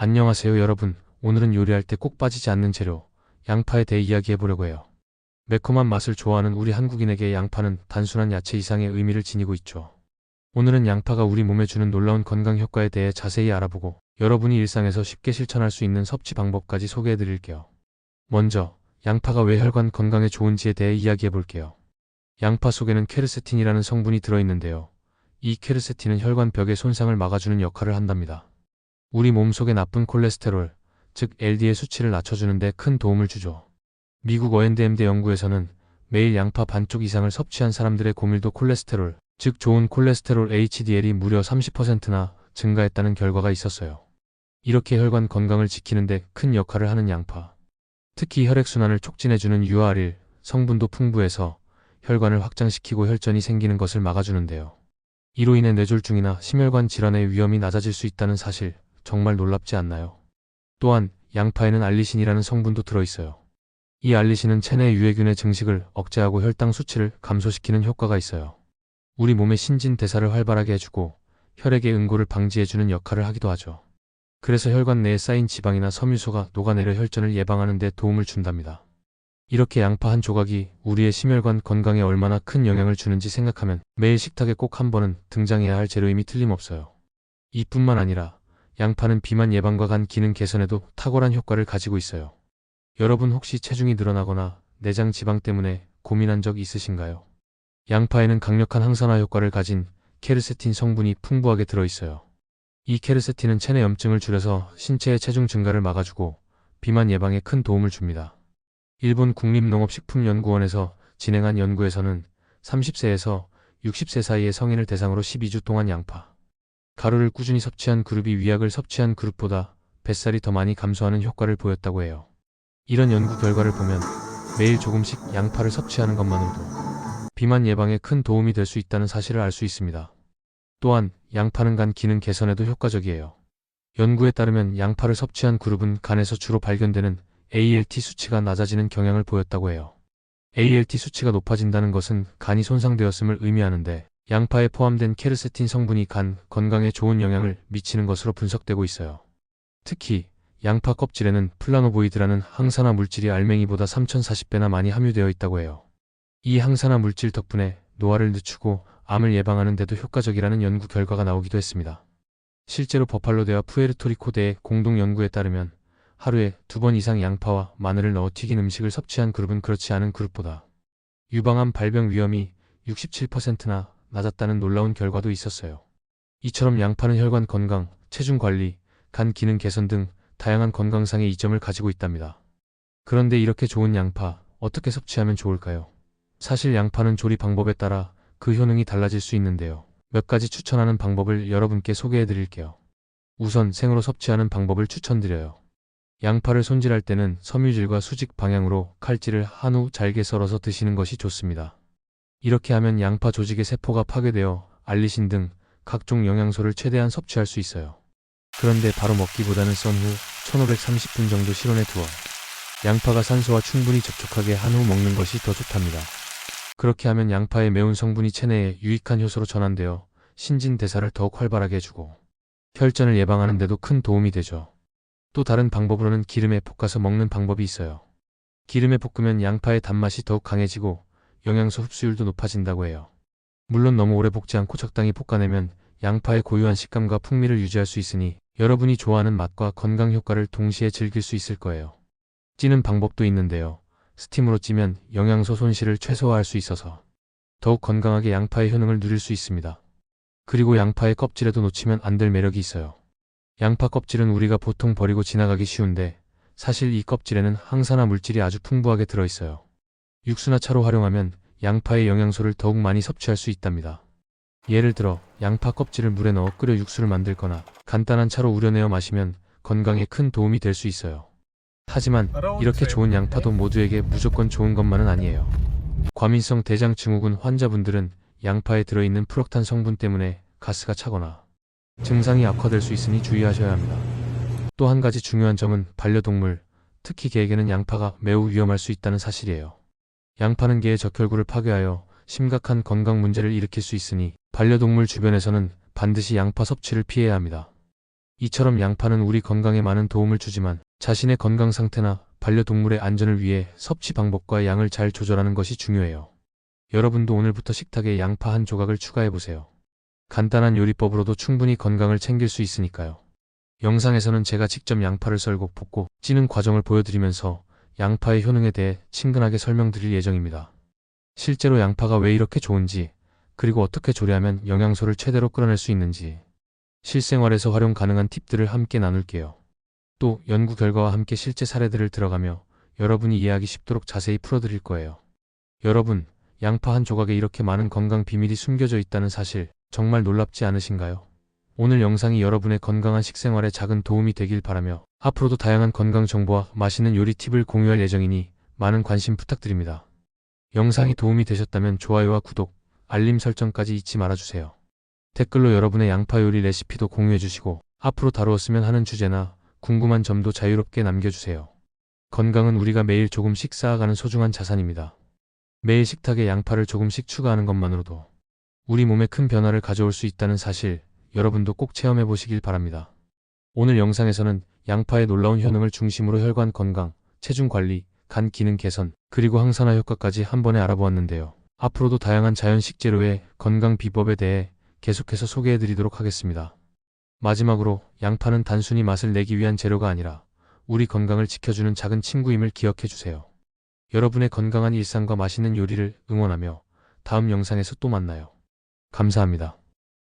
안녕하세요 여러분. 오늘은 요리할 때 꼭 빠지지 않는 재료, 양파에 대해 이야기해보려고 해요. 매콤한 맛을 좋아하는 우리 한국인에게 양파는 단순한 야채 이상의 의미를 지니고 있죠. 오늘은 양파가 우리 몸에 주는 놀라운 건강 효과에 대해 자세히 알아보고 여러분이 일상에서 쉽게 실천할 수 있는 섭취 방법까지 소개해드릴게요. 먼저 양파가 왜 혈관 건강에 좋은지에 대해 이야기해볼게요. 양파 속에는 퀘르세틴이라는 성분이 들어있는데요. 이 퀘르세틴은 혈관벽의 손상을 막아주는 역할을 한답니다. 우리 몸속의 나쁜 콜레스테롤, 즉 LDL 수치를 낮춰주는 데 큰 도움을 주죠. 미국 어앤드엠대 연구에서는 매일 양파 반쪽 이상을 섭취한 사람들의 고밀도 콜레스테롤, 즉 좋은 콜레스테롤 HDL이 무려 30%나 증가했다는 결과가 있었어요. 이렇게 혈관 건강을 지키는 데 큰 역할을 하는 양파. 특히 혈액순환을 촉진해주는 유아릴 성분도 풍부해서 혈관을 확장시키고 혈전이 생기는 것을 막아주는데요. 이로 인해 뇌졸중이나 심혈관 질환의 위험이 낮아질 수 있다는 사실, 정말 놀랍지 않나요? 또한 양파에는 알리신이라는 성분도 들어있어요. 이 알리신은 체내 유해균의 증식을 억제하고 혈당 수치를 감소시키는 효과가 있어요. 우리 몸의 신진대사를 활발하게 해주고 혈액의 응고를 방지해주는 역할을 하기도 하죠. 그래서 혈관 내에 쌓인 지방이나 섬유소가 녹아내려 혈전을 예방하는 데 도움을 준답니다. 이렇게 양파 한 조각이 우리의 심혈관 건강에 얼마나 큰 영향을 주는지 생각하면 매일 식탁에 꼭 한 번은 등장해야 할 재료임이 틀림없어요. 이뿐만 아니라 양파는 비만 예방과 간 기능 개선에도 탁월한 효과를 가지고 있어요. 여러분 혹시 체중이 늘어나거나 내장 지방 때문에 고민한 적 있으신가요? 양파에는 강력한 항산화 효과를 가진 케르세틴 성분이 풍부하게 들어있어요. 이 케르세틴은 체내 염증을 줄여서 신체의 체중 증가를 막아주고 비만 예방에 큰 도움을 줍니다. 일본 국립농업식품연구원에서 진행한 연구에서는 30세에서 60세 사이의 성인을 대상으로 12주 동안 양파, 가루를 꾸준히 섭취한 그룹이 위약을 섭취한 그룹보다 뱃살이 더 많이 감소하는 효과를 보였다고 해요. 이런 연구 결과를 보면 매일 조금씩 양파를 섭취하는 것만으로도 비만 예방에 큰 도움이 될 수 있다는 사실을 알 수 있습니다. 또한 양파는 간 기능 개선에도 효과적이에요. 연구에 따르면 양파를 섭취한 그룹은 간에서 주로 발견되는 ALT 수치가 낮아지는 경향을 보였다고 해요. ALT 수치가 높아진다는 것은 간이 손상되었음을 의미하는데 양파에 포함된 케르세틴 성분이 간 건강에 좋은 영향을 미치는 것으로 분석되고 있어요. 특히 양파 껍질에는 플라노보이드라는 항산화 물질이 알맹이보다 3040배나 많이 함유되어 있다고 해요. 이 항산화 물질 덕분에 노화를 늦추고 암을 예방하는 데도 효과적이라는 연구 결과가 나오기도 했습니다. 실제로 버팔로대와 푸에르토리코대의 공동 연구에 따르면 하루에 2번 이상 양파와 마늘을 넣어 튀긴 음식을 섭취한 그룹은 그렇지 않은 그룹보다 유방암 발병 위험이 67%나 낮았다는 놀라운 결과도 있었어요. 이처럼 양파는 혈관 건강, 체중 관리, 간 기능 개선 등 다양한 건강상의 이점을 가지고 있답니다. 그런데 이렇게 좋은 양파, 어떻게 섭취하면 좋을까요? 사실 양파는 조리 방법에 따라 그 효능이 달라질 수 있는데요. 몇 가지 추천하는 방법을 여러분께 소개해 드릴게요. 우선 생으로 섭취하는 방법을 추천드려요. 양파를 손질할 때는 섬유질과 수직 방향으로 칼질을 한 후 잘게 썰어서 드시는 것이 좋습니다. 이렇게 하면 양파 조직의 세포가 파괴되어 알리신 등 각종 영양소를 최대한 섭취할 수 있어요. 그런데 바로 먹기보다는 썬 후 1530분 정도 실온에 두어 양파가 산소와 충분히 접촉하게 한 후 먹는 것이 더 좋답니다. 그렇게 하면 양파의 매운 성분이 체내에 유익한 효소로 전환되어 신진대사를 더욱 활발하게 해주고 혈전을 예방하는 데도 큰 도움이 되죠. 또 다른 방법으로는 기름에 볶아서 먹는 방법이 있어요. 기름에 볶으면 양파의 단맛이 더욱 강해지고 영양소 흡수율도 높아진다고 해요. 물론 너무 오래 볶지 않고 적당히 볶아내면 양파의 고유한 식감과 풍미를 유지할 수 있으니 여러분이 좋아하는 맛과 건강 효과를 동시에 즐길 수 있을 거예요. 찌는 방법도 있는데요. 스팀으로 찌면 영양소 손실을 최소화할 수 있어서 더욱 건강하게 양파의 효능을 누릴 수 있습니다. 그리고 양파의 껍질에도 놓치면 안 될 매력이 있어요. 양파 껍질은 우리가 보통 버리고 지나가기 쉬운데 사실 이 껍질에는 항산화 물질이 아주 풍부하게 들어있어요. 육수나 차로 활용하면 양파의 영양소를 더욱 많이 섭취할 수 있답니다. 예를 들어 양파 껍질을 물에 넣어 끓여 육수를 만들거나 간단한 차로 우려내어 마시면 건강에 큰 도움이 될 수 있어요. 하지만 이렇게 좋은 양파도 모두에게 무조건 좋은 것만은 아니에요. 과민성 대장 증후군 환자분들은 양파에 들어있는 프록탄 성분 때문에 가스가 차거나 증상이 악화될 수 있으니 주의하셔야 합니다. 또 한 가지 중요한 점은 반려동물, 특히 개에게는 양파가 매우 위험할 수 있다는 사실이에요. 양파는 개의 적혈구를 파괴하여 심각한 건강 문제를 일으킬 수 있으니 반려동물 주변에서는 반드시 양파 섭취를 피해야 합니다. 이처럼 양파는 우리 건강에 많은 도움을 주지만 자신의 건강 상태나 반려동물의 안전을 위해 섭취 방법과 양을 잘 조절하는 것이 중요해요. 여러분도 오늘부터 식탁에 양파 한 조각을 추가해보세요. 간단한 요리법으로도 충분히 건강을 챙길 수 있으니까요. 영상에서는 제가 직접 양파를 썰고 볶고 찌는 과정을 보여드리면서 양파의 효능에 대해 친근하게 설명드릴 예정입니다. 실제로 양파가 왜 이렇게 좋은지, 그리고 어떻게 조리하면 영양소를 최대로 끌어낼 수 있는지, 실생활에서 활용 가능한 팁들을 함께 나눌게요. 또 연구 결과와 함께 실제 사례들을 들어가며 여러분이 이해하기 쉽도록 자세히 풀어드릴 거예요. 여러분, 양파 한 조각에 이렇게 많은 건강 비밀이 숨겨져 있다는 사실 정말 놀랍지 않으신가요? 오늘 영상이 여러분의 건강한 식생활에 작은 도움이 되길 바라며 앞으로도 다양한 건강 정보와 맛있는 요리 팁을 공유할 예정이니 많은 관심 부탁드립니다. 영상이 도움이 되셨다면 좋아요와 구독, 알림 설정까지 잊지 말아주세요. 댓글로 여러분의 양파 요리 레시피도 공유해주시고 앞으로 다루었으면 하는 주제나 궁금한 점도 자유롭게 남겨주세요. 건강은 우리가 매일 조금씩 쌓아가는 소중한 자산입니다. 매일 식탁에 양파를 조금씩 추가하는 것만으로도 우리 몸에 큰 변화를 가져올 수 있다는 사실, 여러분도 꼭 체험해 보시길 바랍니다. 오늘 영상에서는 양파의 놀라운 효능을 중심으로 혈관 건강, 체중 관리, 간 기능 개선, 그리고 항산화 효과까지 한 번에 알아보았는데요. 앞으로도 다양한 자연 식재료의 건강 비법에 대해 계속해서 소개해 드리도록 하겠습니다. 마지막으로 양파는 단순히 맛을 내기 위한 재료가 아니라 우리 건강을 지켜주는 작은 친구임을 기억해 주세요. 여러분의 건강한 일상과 맛있는 요리를 응원하며 다음 영상에서 또 만나요. 감사합니다.